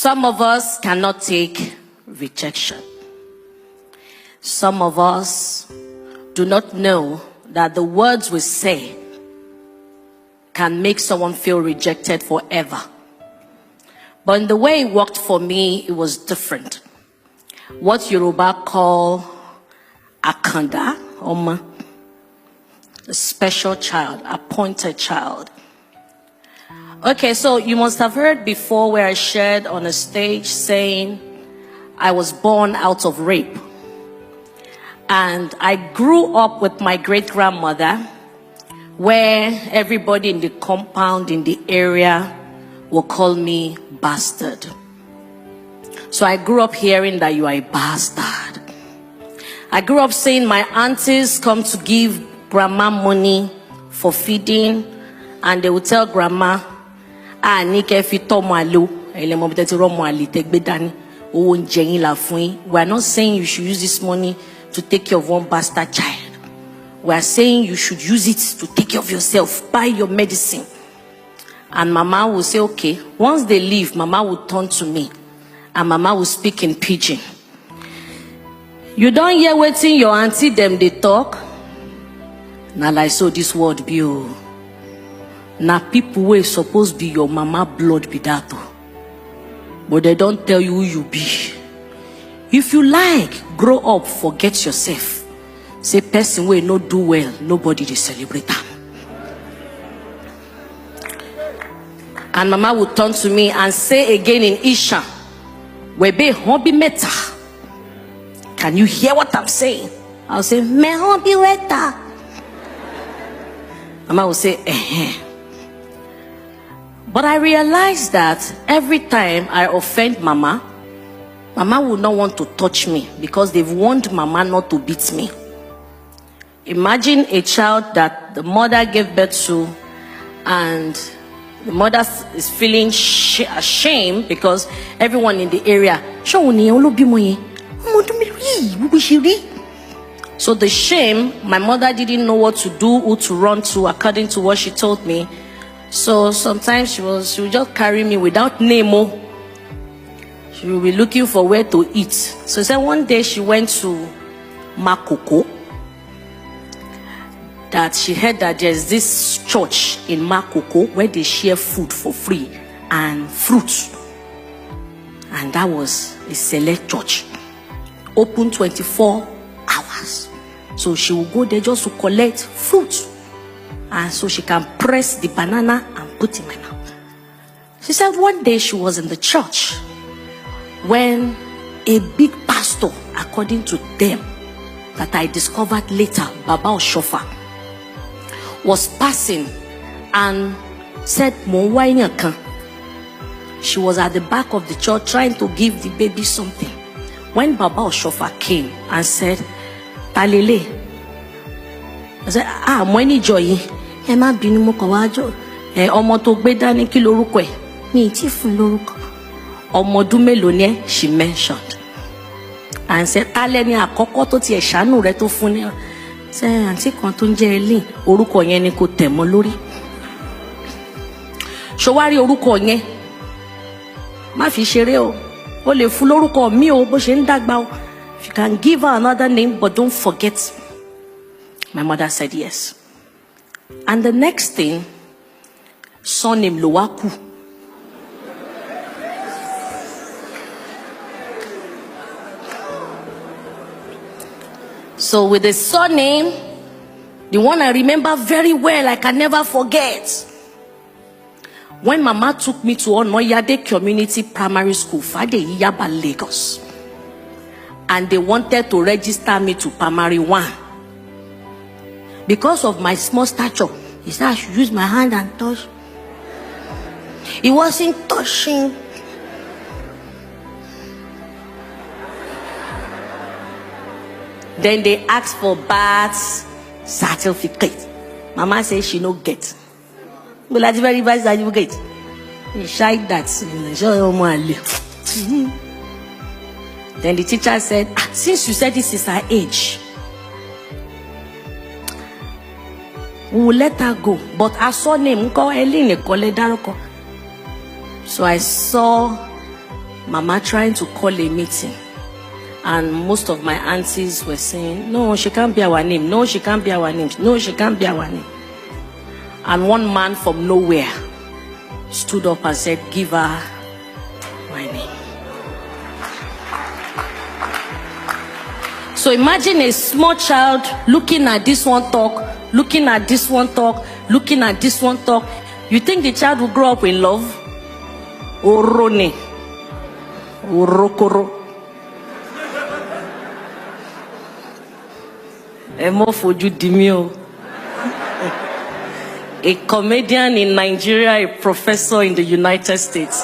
Some of us cannot take rejection. Some of us do not know that the words we say can make someone feel rejected forever. But in the way it worked for me, it was different. What Yoruba call Akanda, Oma, a special child, appointed child. Okay, so you must have heard before where I shared on a stage saying I was born out of rape. And I grew up with my great-grandmother, where everybody in the compound, in the area, will call me bastard. So I grew up hearing that you are a bastard. I grew up seeing my aunties come to give grandma money for feeding, and they would tell grandma, we are not saying you should use this money to take care of one bastard child. We are saying you should use it to take care of yourself, buy your medicine. And mama will say, okay. Once they leave, mama will turn to me, and mama will speak in pidgin. You don't hear waiting your auntie them they talk. Now like so this word be oh. Now people will supposed be your mama blood be that oh. But they don't tell you who you be. If you like, grow up, forget yourself. Say person will not do well, nobody they celebrate them. And mama would turn to me and say again in Isha, Webe hobby meta. Can you hear what I'm saying? I'll say, me hobby weta. Mama will say, eh. But I realized that every time I offend mama, mama would not want to touch me because they've warned mama not to beat me. Imagine a child that the mother gave birth to, and the mother is feeling ashamed because everyone in the area. So the shame, my mother didn't know what to do, who to run to, according to what she told me. So sometimes she would just carry me without name. She will be looking for where to eat. So she said one day she went to Makoko. That she heard that there's this church in Makoko where they share food for free and fruits. And that was a select church. Open 24 hours. So she will go there just to collect fruit. And so she can press the banana and put in my mouth. She said one day she was in the church when a big pastor, according to them, that I discovered later, Baba Oshofa, was passing and said, she was at the back of the church trying to give the baby something. When Baba Oshofa came and said, Talele, I said, Mweni Joy, Emma Binumo Kawajo, Omoto Bedani Kilorukwe, Nitifun Loruko, Omodume Lone, she mentioned. And said, Taleni Akokoto Tia Shanu Reto Funia. Say, Auntie Kontunje Elin, Oruko Yen ko temo lori. Showari Oruko Yen. Ma fi sere o. O le fun lorúkọ mi o bó ṣe ń dàgbà o. If you can give her another name, but don't forget. My mother said yes. And the next thing, surname Lowaku. So with the surname, the one I remember very well, I can never forget. When mama took me to Onoyade Community Primary School, Fade Yaba, Lagos, and they wanted to register me to primary 1. Because of my small stature, he said I should use my hand and touch. He wasn't touching. Then they asked for birth certificate. Mama said she no get. But that's very bad certificate. He shied that. Then the teacher said, since you said this is her age, we will let her go. But I saw name. So I saw Mama trying to call a meeting. And most of my aunties were saying, no, she can't be our name. No, she can't be our name. No, she can't be our name. And one man from nowhere stood up and said, give her my name. So imagine a small child looking at this one talk, looking at this one talk, looking at this one talk. You think the child will grow up in love? Orone. Orokoro. A comedian in Nigeria, a professor in the United States.